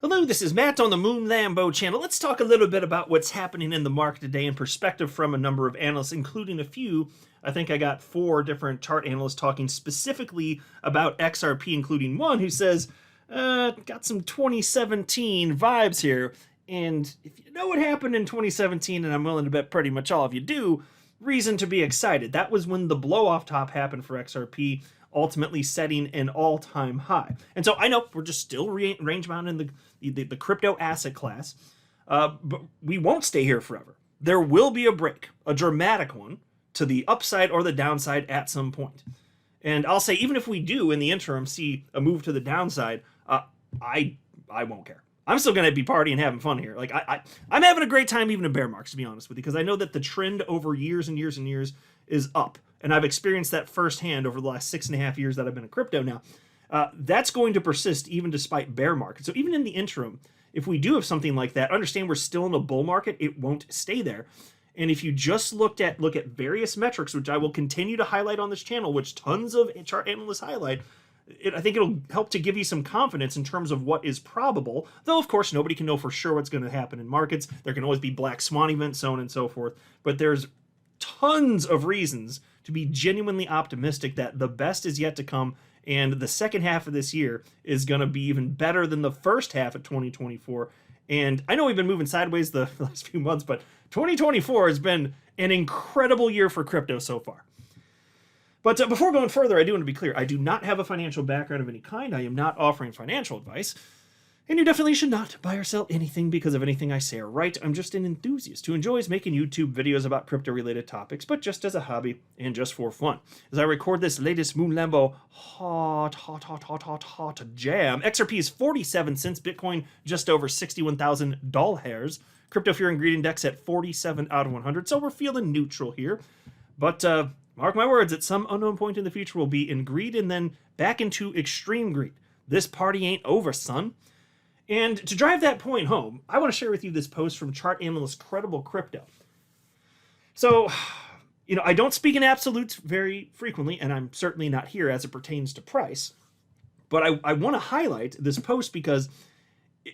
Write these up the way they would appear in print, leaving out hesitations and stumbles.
Hello, this is Matt on the Moon Lambo channel. Let's talk a little bit about what's happening in the market today in perspective from a number of analysts, including a few. I think I got 4 different chart analysts talking specifically about XRP, including one who says, got some 2017 vibes here. And if you know what happened in 2017, and I'm willing to bet pretty much all of you do, reason to be excited. That was when the blow-off top happened for XRP, ultimately setting an all-time high. And so I know we're just still range-bound in the crypto asset class, but we won't stay here forever. There will be a break, a dramatic one, to the upside or the downside at some point. And I'll say, even if we do in the interim see a move to the downside, I won't care. I'm still going to be partying and having fun here. Like I'm having a great time even in bear markets, to be honest with you, because I know that the trend over years and years and years is up. And I've experienced that firsthand over the last 6.5 years that I've been in crypto now. That's going to persist even despite bear markets. So even in the interim, if we do have something like that, understand we're still in a bull market. It won't stay there. And if you just look at various metrics, which I will continue to highlight on this channel, which tons of chart analysts highlight, I think it'll help to give you some confidence in terms of what is probable. Though, of course, nobody can know for sure what's going to happen in markets. There can always be black swan events, so on and so forth. But there's tons of reasons to be genuinely optimistic that the best is yet to come, and the second half of this year is going to be even better than the first half of 2024. And I know we've been moving sideways the last few months, but 2024 has been an incredible year for crypto so far. But before going further, I do want to be clear. I do not have a financial background of any kind. I am not offering financial advice. And you definitely should not buy or sell anything because of anything I say or write. I'm just an enthusiast who enjoys making YouTube videos about crypto-related topics, but just as a hobby and just for fun. As I record this latest Moon Lambo hot jam, XRP is 47 cents, Bitcoin just over $61,000. Crypto Fear and Greed Index at 47 out of 100, so we're feeling neutral here. But mark my words, at some unknown point in the future we'll be in greed and then back into extreme greed. This party ain't over, son. And to drive that point home, I want to share with you this post from chart analyst Credible Crypto. So, I don't speak in absolutes very frequently, and I'm certainly not here as it pertains to price. But I want to highlight this post because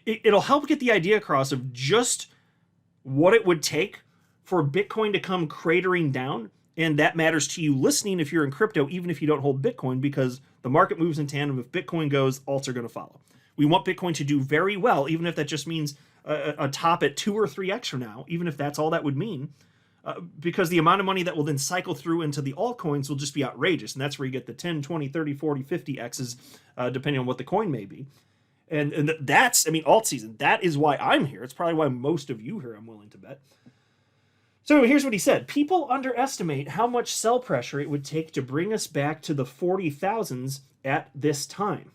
it'll help get the idea across of just what it would take for Bitcoin to come cratering down. And that matters to you listening if you're in crypto, even if you don't hold Bitcoin, because the market moves in tandem. If Bitcoin goes, alts are going to follow. We want Bitcoin to do very well, even if that just means a top at 2 or 3x from now, even if that's all that would mean, because the amount of money that will then cycle through into the altcoins will just be outrageous. And that's where you get the 10, 20, 30, 40, 50x's, depending on what the coin may be. And that's, alt season. That is why I'm here. It's probably why most of you here, I'm willing to bet. So here's what he said. People underestimate how much sell pressure it would take to bring us back to the 40,000s at this time.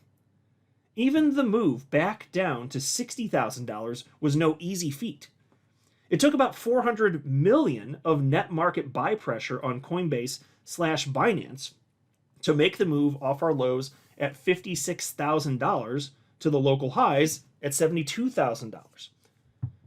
Even the move back down to $60,000 was no easy feat. It took about 400 million of net market buy pressure on Coinbase/Binance to make the move off our lows at $56,000 to the local highs at $72,000.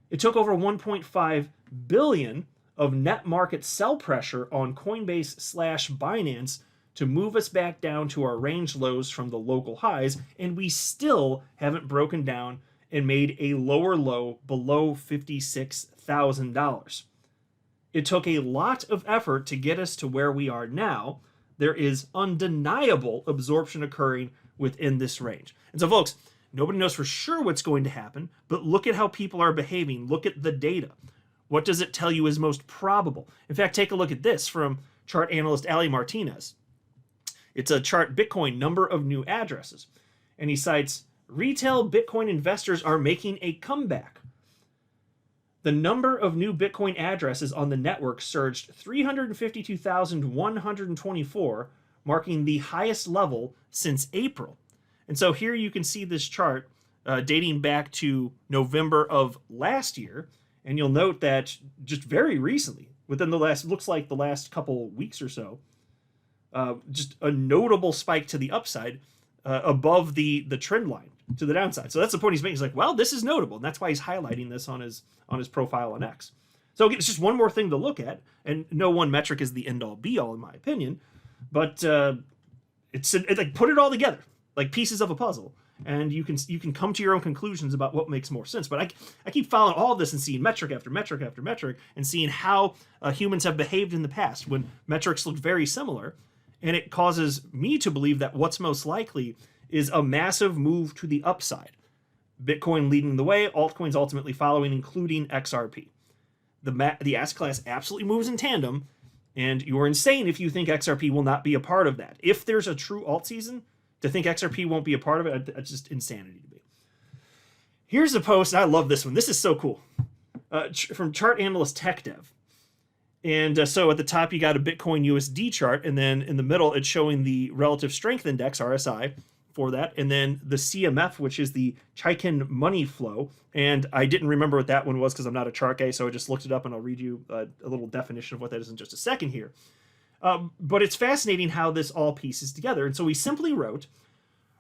It took over 1.5 billion of net market sell pressure on Coinbase/Binance to move us back down to our range lows from the local highs, and we still haven't broken down and made a lower low below $56,000. It took a lot of effort to get us to where we are now. There is undeniable absorption occurring within this range. And so, folks, nobody knows for sure what's going to happen, but look at how people are behaving. Look at the data. What does it tell you is most probable? In fact, take a look at this from chart analyst Ali Martinez. It's a chart Bitcoin number of new addresses. And he cites, retail Bitcoin investors are making a comeback. The number of new Bitcoin addresses on the network surged 352,124, marking the highest level since April. And so here you can see this chart dating back to November of last year. And you'll note that just very recently, within the last couple weeks or so, just a notable spike to the upside above the trend line to the downside. So that's the point he's making. He's like, well, this is notable. And that's why he's highlighting this on his profile on X. So again, it's just one more thing to look at. And no one metric is the end all be all, in my opinion. But it's like, put it all together, like pieces of a puzzle. and you can come to your own conclusions about what makes more sense. But I keep following all of this and seeing metric after metric after metric and seeing how humans have behaved in the past when metrics looked very similar, and it causes me to believe that what's most likely is a massive move to the upside. Bitcoin leading the way, altcoins ultimately following, including XRP. The asset class absolutely moves in tandem, and you're insane if you think XRP will not be a part of that. If there's a true alt season, to think XRP won't be a part of it, it's just insanity to me. Here's a post, and I love this one. This is so cool. From Chart Analyst Tech Dev. And so at the top, you got a Bitcoin USD chart, and then in the middle, it's showing the relative strength index, RSI, for that, and then the CMF, which is the Chaikin money flow. And I didn't remember what that one was because I'm not a chart guy, so I just looked it up, and I'll read you a little definition of what that is in just a second here. But it's fascinating how this all pieces together. And so we simply wrote,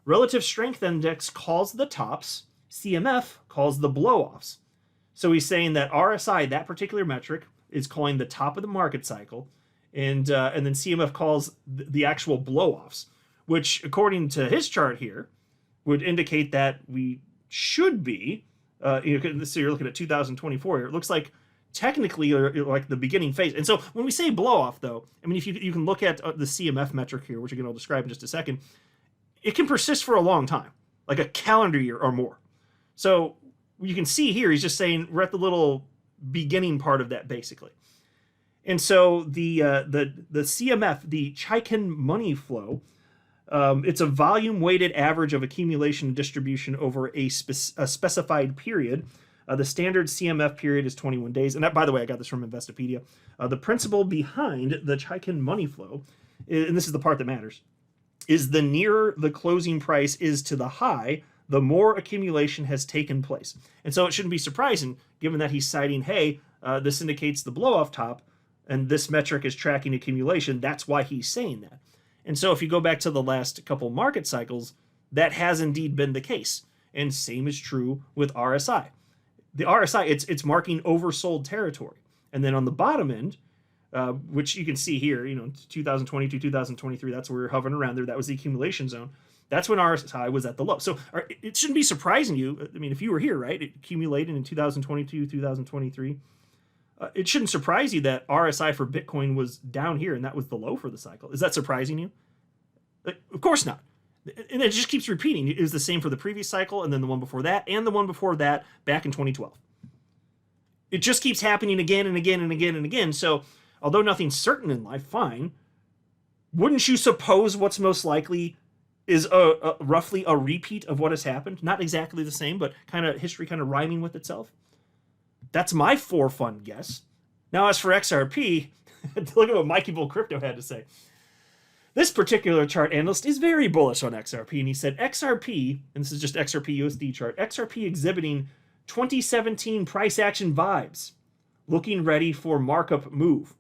relative strength index calls the tops, CMF calls the blow-offs. So he's saying that RSI, that particular metric, is calling the top of the market cycle, and then CMF calls the actual blow-offs, which, according to his chart here, would indicate that we should be, so you're looking at 2024 here. It looks like technically like the beginning phase. And so when we say blow off, though, I mean, if you can look at the CMF metric here, which again I'll describe in just a second, it can persist for a long time, like a calendar year or more. So you can see here, he's just saying we're at the little beginning part of that, basically. And so the CMF, the Chaikin money flow, it's a volume-weighted average of accumulation and distribution over a specified period. The standard CMF period is 21 days. And that, by the way, I got this from Investopedia. The principle behind the Chaikin money flow, and this is the part that matters, is the nearer the closing price is to the high, the more accumulation has taken place. And so it shouldn't be surprising, given that he's citing, hey, this indicates the blow-off top, and this metric is tracking accumulation. That's why he's saying that. And so if you go back to the last couple market cycles, that has indeed been the case. And same is true with RSI. The RSI, it's marking oversold territory. And then on the bottom end, which you can see here, 2022, 2023, that's where we're hovering around there. That was the accumulation zone. That's when RSI was at the low. So it shouldn't be surprising you. I mean, if you were here, right, it accumulated in 2022, 2023. It shouldn't surprise you that RSI for Bitcoin was down here, and that was the low for the cycle. Is that surprising you? Of course not. And it just keeps repeating. It was the same for the previous cycle, and then the one before that, and the one before that back in 2012. It just keeps happening again and again and again and again. So although nothing's certain in life, fine, wouldn't you suppose what's most likely is roughly a repeat of what has happened? Not exactly the same, but kind of history kind of rhyming with itself. That's my for fun guess. Now, as for XRP, look at what Mikey Bull Crypto had to say. This particular chart analyst is very bullish on XRP, and he said XRP, and this is just XRP USD chart, XRP exhibiting 2017 price action vibes, looking ready for markup move.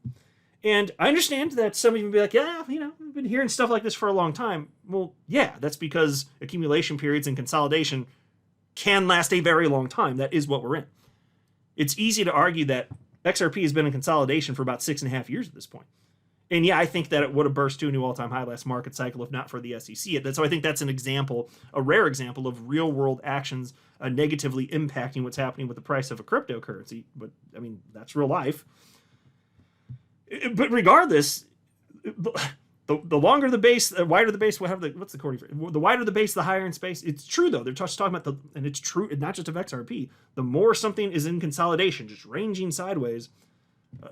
And I understand that some of you will be like, yeah, we've been hearing stuff like this for a long time. Well, yeah, that's because accumulation periods and consolidation can last a very long time. That is what we're in. It's easy to argue that XRP has been in consolidation for about 6.5 years at this point. And yeah, I think that it would have burst to a new all-time high last market cycle if not for the SEC. So I think that's an example, a rare example of real-world actions negatively impacting what's happening with the price of a cryptocurrency. But, I mean, that's real life. But regardless, the longer the base, the wider the base, what's the quoting phrase? The wider the base, the higher in space. It's true, though. They're just talking about and it's true, not just of XRP. The more something is in consolidation, just ranging sideways,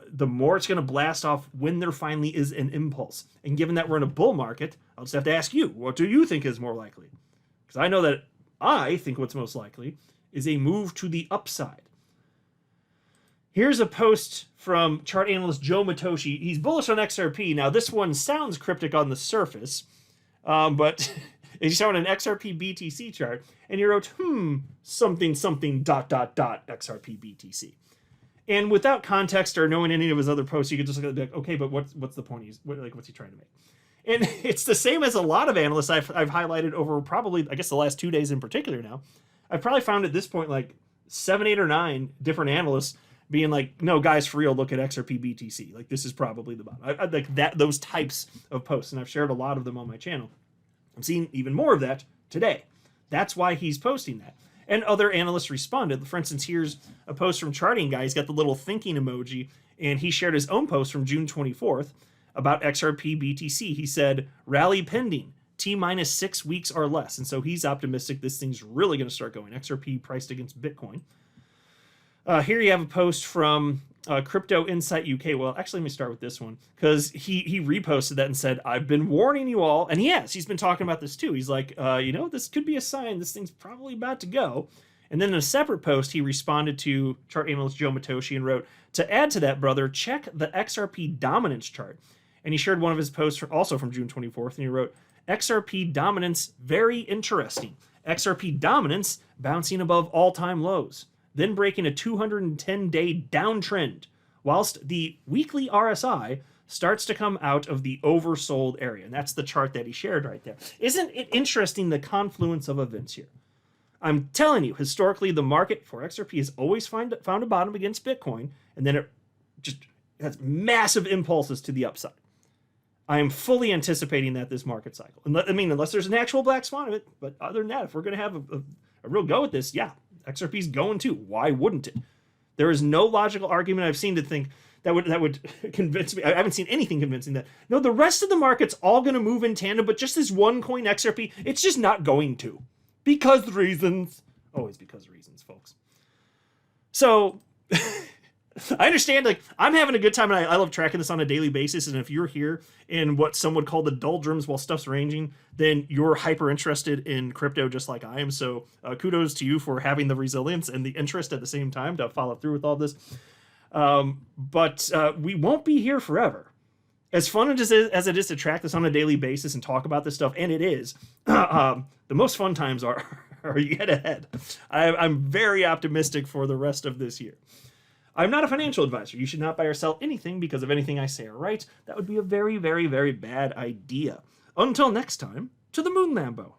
the more it's going to blast off when there finally is an impulse. And given that we're in a bull market, I'll just have to ask you, what do you think is more likely? Because I know that I think what's most likely is a move to the upside. Here's a post from chart analyst Joe Matoshi. He's bullish on XRP. Now, this one sounds cryptic on the surface, but he's showing an XRP BTC chart, and he wrote, something, XRP BTC. And without context or knowing any of his other posts, you could just look at it and be like, okay, but what's the point? What's he trying to make? And it's the same as a lot of analysts I've highlighted over probably, I guess, the last 2 days in particular now. I've probably found at this point like 7, 8, or 9 different analysts being like, no, guys, for real, look at XRP BTC. Like, this is probably the bottom. I like that, those types of posts, and I've shared a lot of them on my channel. I'm seeing even more of that today. That's why he's posting that. And other analysts responded. For instance, here's a post from Charting Guy. He's got the little thinking emoji, and he shared his own post from June 24th about XRP BTC. He said, rally pending, T minus 6 weeks or less. And so he's optimistic this thing's really going to start going. XRP priced against Bitcoin. Here you have a post from Crypto Insight UK. Well, actually, let me start with this one, because he reposted that and said, I've been warning you all. And he's been talking about this too. He's like, this could be a sign this thing's probably about to go. And then in a separate post, he responded to chart analyst Joe Matoshi and wrote, to add to that, brother, check the XRP dominance chart. And he shared one of his posts also from June 24th, and he wrote, XRP dominance, very interesting. XRP dominance bouncing above all-time lows, then breaking a 210-day downtrend, whilst the weekly RSI starts to come out of the oversold area. And that's the chart that he shared right there. Isn't it interesting, the confluence of events here? I'm telling you, historically, the market for XRP has always found a bottom against Bitcoin, and then it just has massive impulses to the upside. I am fully anticipating that this market cycle. Unless there's an actual black swan of it, but other than that, if we're going to have a real go at this, XRP's going too. Why wouldn't it? There is no logical argument I've seen to think that would convince me. I haven't seen anything convincing that. No, the rest of the market's all going to move in tandem, but just this one coin XRP, it's just not going to. Because reasons. Always because reasons, folks. So, I understand, I'm having a good time, and I love tracking this on a daily basis, and if you're here in what some would call the doldrums while stuff's ranging, then you're hyper interested in crypto just like I am, so kudos to you for having the resilience and the interest at the same time to follow through with all this. But we won't be here forever. As fun as it is to track this on a daily basis and talk about this stuff, and it is, the most fun times are yet ahead. I'm very optimistic for the rest of this year. I'm not a financial advisor. You should not buy or sell anything because of anything I say or write. That would be a very, very, very bad idea. Until next time, to the moon, Lambo.